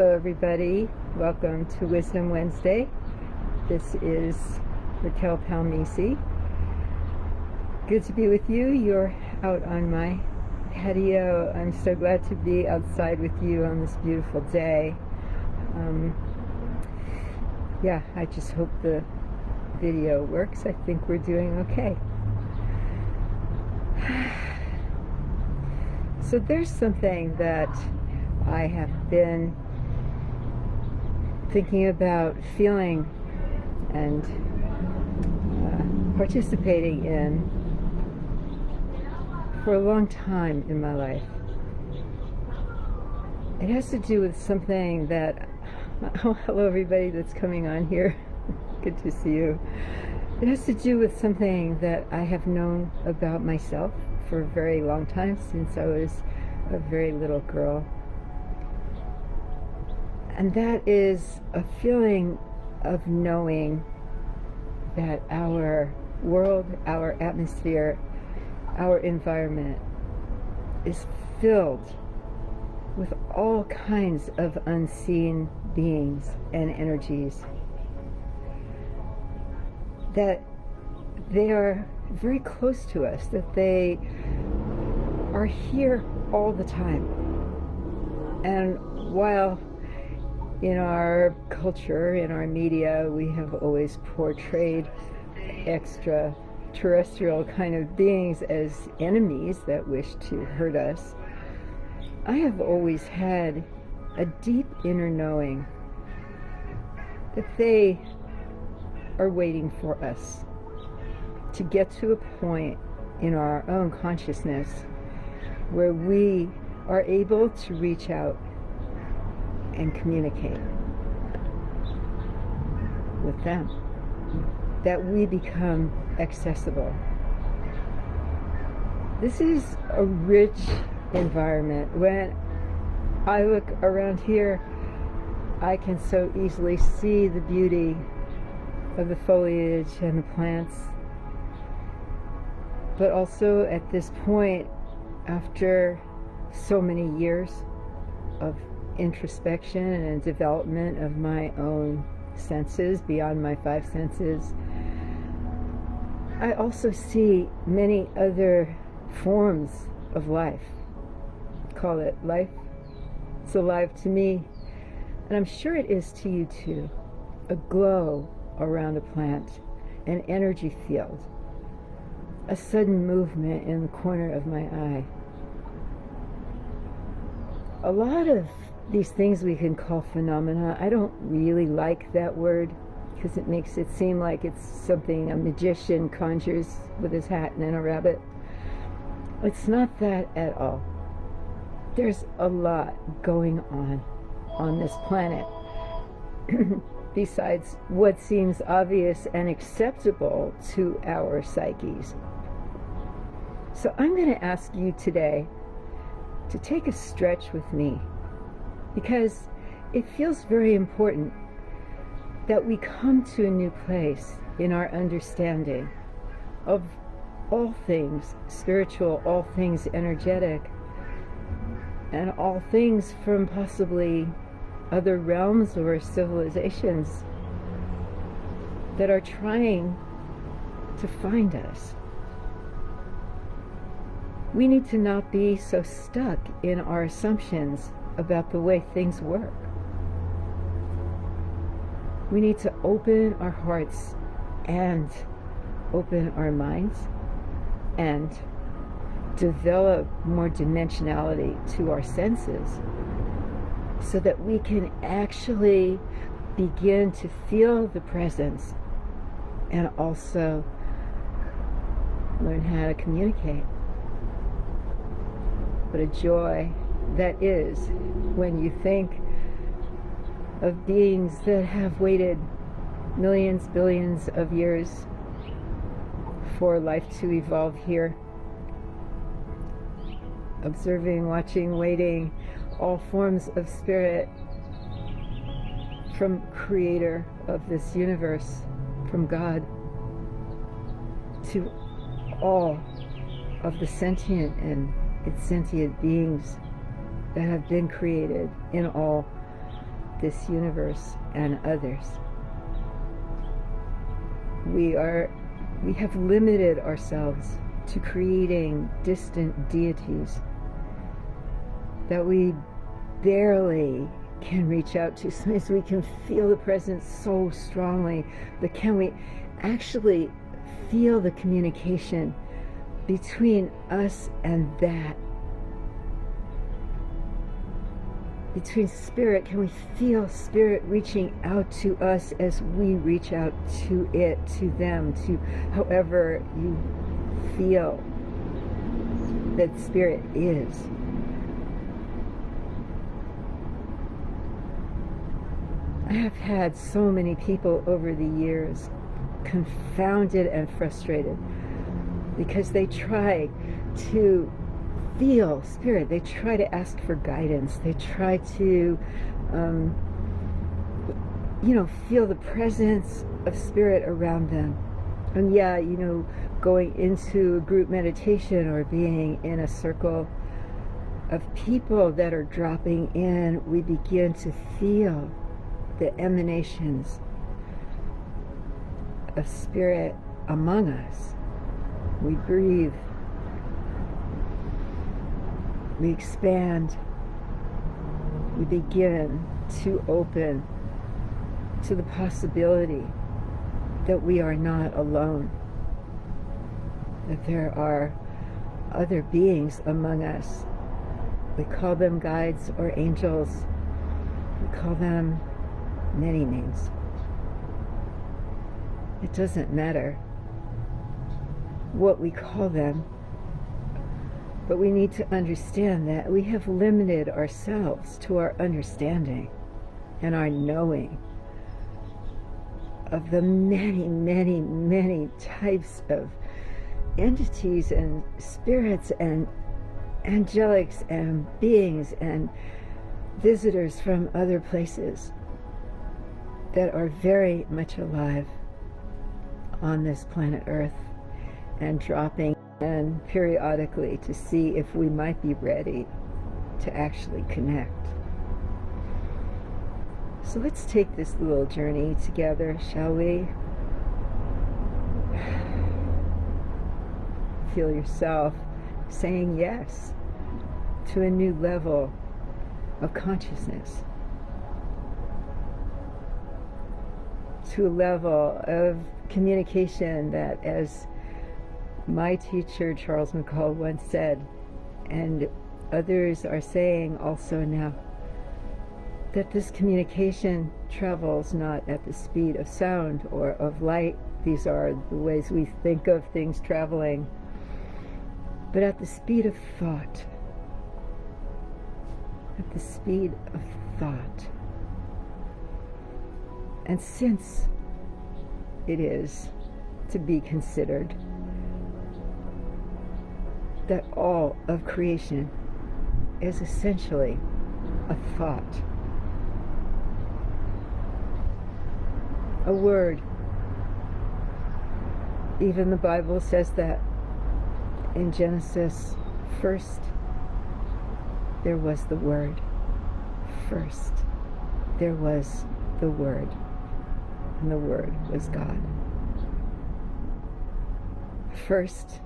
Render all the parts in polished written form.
Hello everybody, welcome to Wisdom Wednesday. This is Racquel Palmese. Good to be with you. You're out on my patio. I'm so glad to be outside with you on this beautiful day. I just hope the video works. I think we're doing okay. So there's something that I have been thinking about, feeling, and participating in for a long time in my life. It has to do with something that, oh, hello everybody that's coming on here. Good to see you. It has to do with something that I have known about myself for a very long time, since I was a very little girl. And that is a feeling of knowing that our world, our atmosphere, our environment is filled with all kinds of unseen beings and energies. That they are very close to us, that they are here all the time. And while in our culture, in our media, we have always portrayed extraterrestrial kind of beings as enemies that wish to hurt us, I have always had a deep inner knowing that they are waiting for us to get to a point in our own consciousness where we are able to reach out and communicate with them, that we become accessible. This is a rich environment. When I look around here, I can so easily see the beauty of the foliage and the plants. But also at this point, after so many years of introspection and development of my own senses beyond my five senses, I also see many other forms of life. Call it life. It's alive to me, and I'm sure it is to you too. A glow around a plant, an energy field, a sudden movement in the corner of my eye. A lot of these things we can call phenomena. I don't really like that word because it makes it seem like it's something a magician conjures with his hat and a rabbit. It's not that at all. There's a lot going on this planet besides what seems obvious and acceptable to our psyches. So I'm going to ask you today to take a stretch with me, because it feels very important that we come to a new place in our understanding of all things spiritual, all things energetic, and all things from possibly other realms or civilizations that are trying to find us. We need to not be so stuck in our assumptions about the way things work. We need to open our hearts and open our minds and develop more dimensionality to our senses so that we can actually begin to feel the presence and also learn how to communicate. What a joy that is when you think of beings that have waited millions, billions of years for life to evolve here. Observing, watching, waiting, all forms of spirit, from creator of this universe, from God, to all of the sentient and insentient beings that have been created in all this universe and others. We have limited ourselves to creating distant deities that we barely can reach out to. Sometimes we can feel the presence so strongly, but can we actually feel the communication between us and that? Between spirit, can we feel spirit reaching out to us as we reach out to it, to them, to however you feel that spirit is? I have had so many people over the years confounded and frustrated because they try to feel spirit, they try to ask for guidance, they try to feel the presence of spirit around them. And going into a group meditation or being in a circle of people that are dropping in, we begin to feel the emanations of spirit among us. We breathe, we expand, we begin to open to the possibility that we are not alone, that there are other beings among us. We call them guides or angels. We call them many names. It doesn't matter what we call them, but we need to understand that we have limited ourselves to our understanding and our knowing of the many, many, many types of entities and spirits and angelics and beings and visitors from other places that are very much alive on this planet Earth and dropping in periodically to see if we might be ready to actually connect. So let's take this little journey together, shall we? Feel yourself saying yes to a new level of consciousness, to a level of communication that, as my teacher Charles McCall once said, and others are saying also now, that this communication travels not at the speed of sound or of light. These are the ways we think of things traveling, but at the speed of thought. At the speed of thought. And since it is to be considered that all of creation is essentially a thought, a word. Even the Bible says that in Genesis, first there was the Word. First there was the Word, and the Word was God. First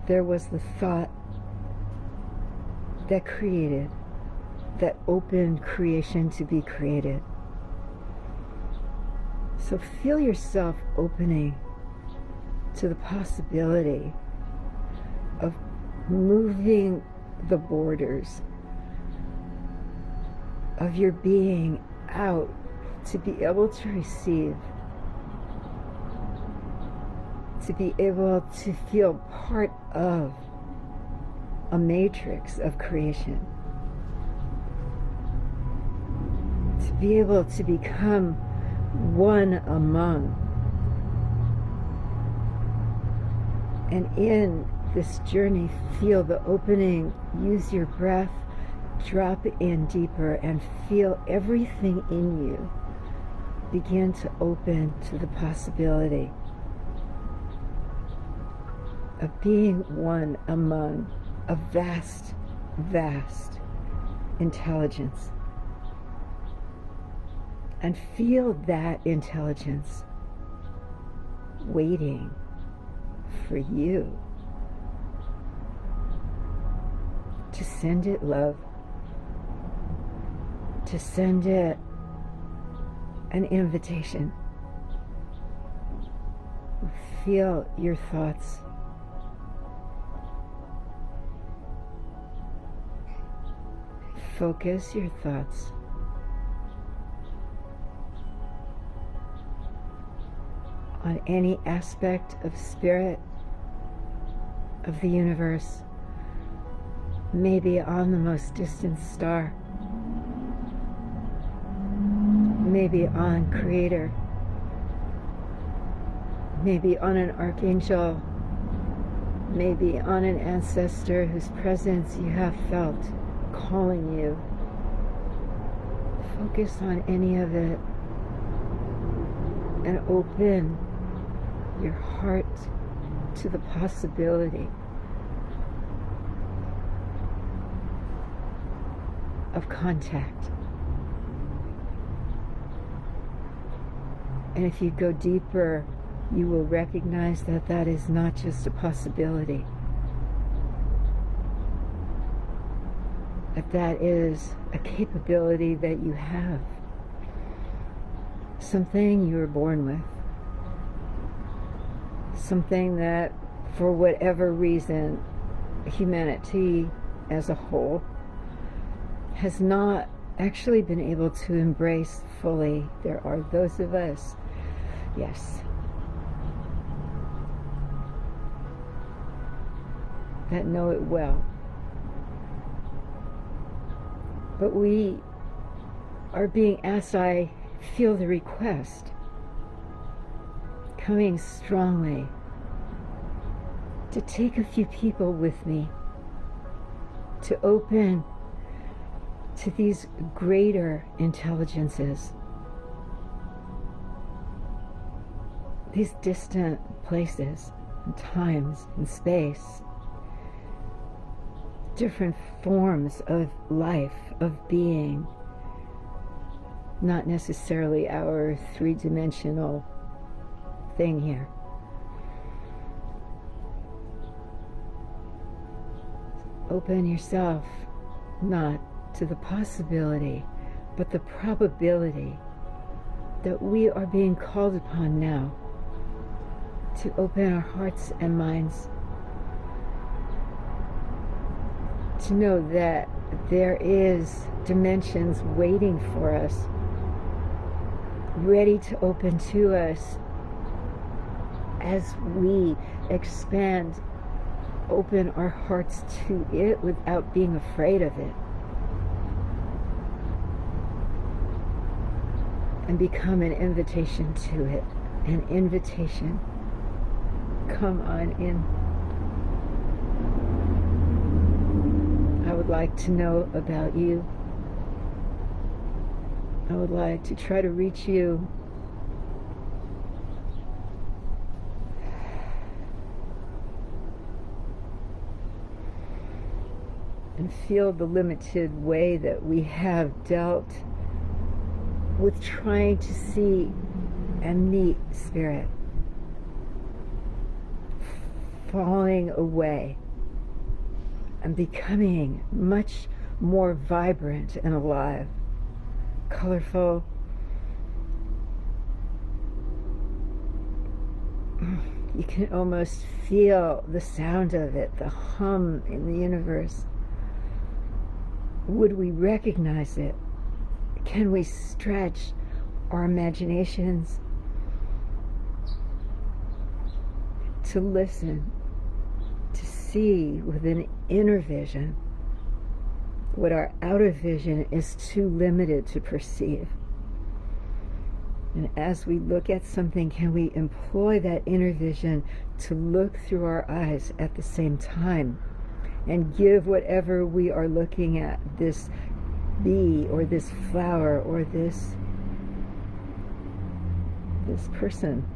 there was the thought that created, that opened creation to be created. So feel yourself opening to the possibility of moving the borders of your being out to be able to receive, to be able to feel part of a matrix of creation, to be able to become one among. And in this journey, feel the opening, use your breath, drop in deeper, and feel everything in you begin to open to the possibility of being one among a vast, vast intelligence. and feel that intelligence waiting for you to send it love, to send it an invitation. Feel your thoughts. Focus your thoughts on any aspect of spirit, of the universe, maybe on the most distant star, maybe on Creator, maybe on an archangel, maybe on an ancestor whose presence you have felt calling you. Focus on any of it and open your heart to the possibility of contact. And if you go deeper, you will recognize that that is not just a possibility, that that is a capability that you have, something you were born with, something that, for whatever reason, humanity as a whole has not actually been able to embrace fully. There are those of us, yes, that know it well. But we are being asked, I feel the request coming strongly, to take a few people with me, to open to these greater intelligences, these distant places and times and space, different forms of life, of being, not necessarily our three-dimensional thing here. Open yourself not to the possibility, but the probability that we are being called upon now to open our hearts and minds, to know that there is dimensions waiting for us, ready to open to us as we expand, open our hearts to it without being afraid of it, and become an invitation to it, an invitation. Come on in. I would like to know about you. I would like to try to reach you. And feel the limited way that we have dealt with trying to see and meet spirit, falling away and becoming much more vibrant and alive, colorful. You can almost feel the sound of it, the hum in the universe. Would we recognize it? Can we stretch our imaginations to listen, to see with an inner vision what our outer vision is too limited to perceive? And as we look at something, can we employ that inner vision to look through our eyes at the same time and give whatever we are looking at, this bee or this flower or this person,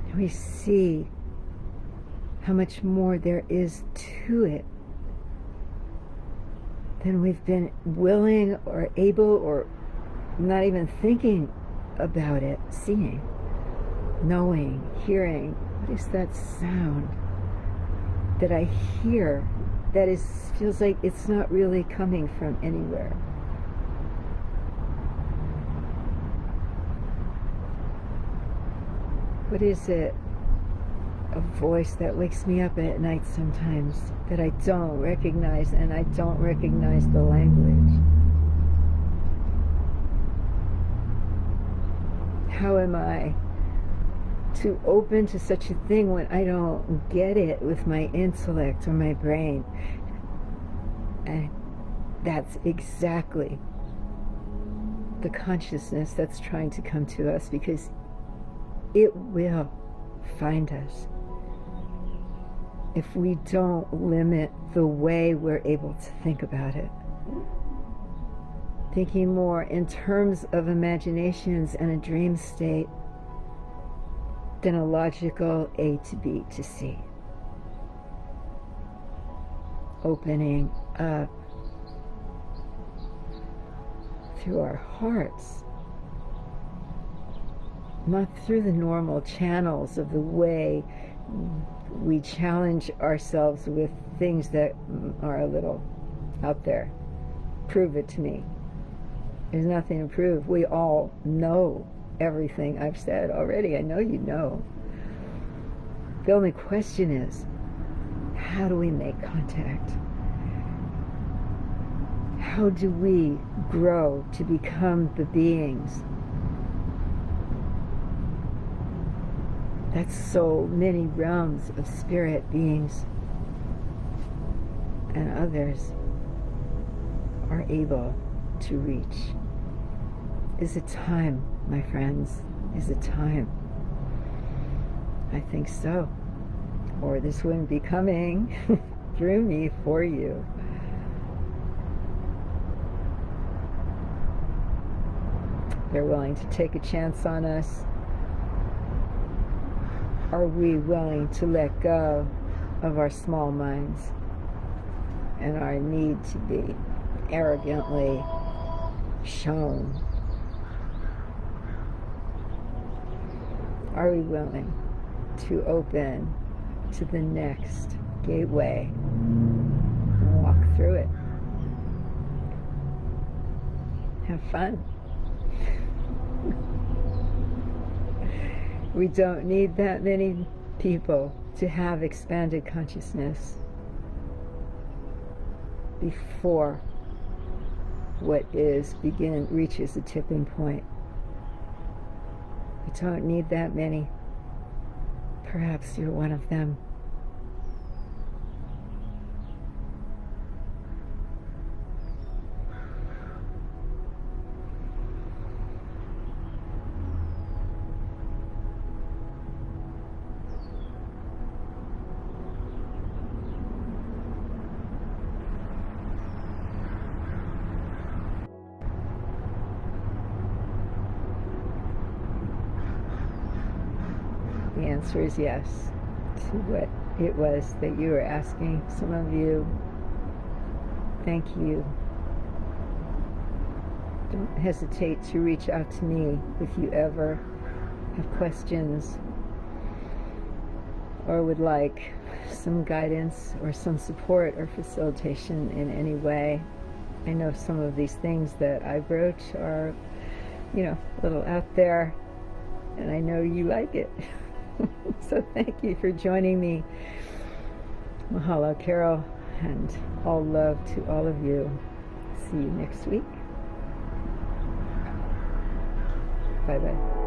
and we see how much more there is to it than we've been willing or able or not even thinking about it, seeing, knowing, hearing. What is that sound that I hear that feels like it's not really coming from anywhere? What is it? A voice that wakes me up at night sometimes that I don't recognize, and I don't recognize the language. How am I to open to such a thing when I don't get it with my intellect or my brain? And that's exactly the consciousness that's trying to come to us, because it will find us if we don't limit the way we're able to think about it. Thinking more in terms of imaginations and a dream state than a logical A to B to C. Opening up through our hearts, not through the normal channels of the way we challenge ourselves with things that are a little out there. Prove it to me. There's nothing to prove. We all know everything I've said already. I know you know. The only question is, how do we make contact? How do we grow to become the beings that so many realms of spirit beings and others are able to reach? Is it time, my friends? Is it time? I think so. Or this wouldn't be coming through me for you. They're willing to take a chance on us. Are we willing to let go of our small minds and our need to be arrogantly shown? Are we willing to open to the next gateway and walk through it? Have fun. We don't need that many people to have expanded consciousness before what reaches a tipping point. We don't need that many. Perhaps you're one of them. The answer is yes to what it was that you were asking. Some of you, thank you. Don't hesitate to reach out to me if you ever have questions or would like some guidance or some support or facilitation in any way. I know some of these things that I broach are, a little out there, and I know you like it. So thank you for joining me. Mahalo, Carol, and all love to all of you. See you next week. Bye-bye.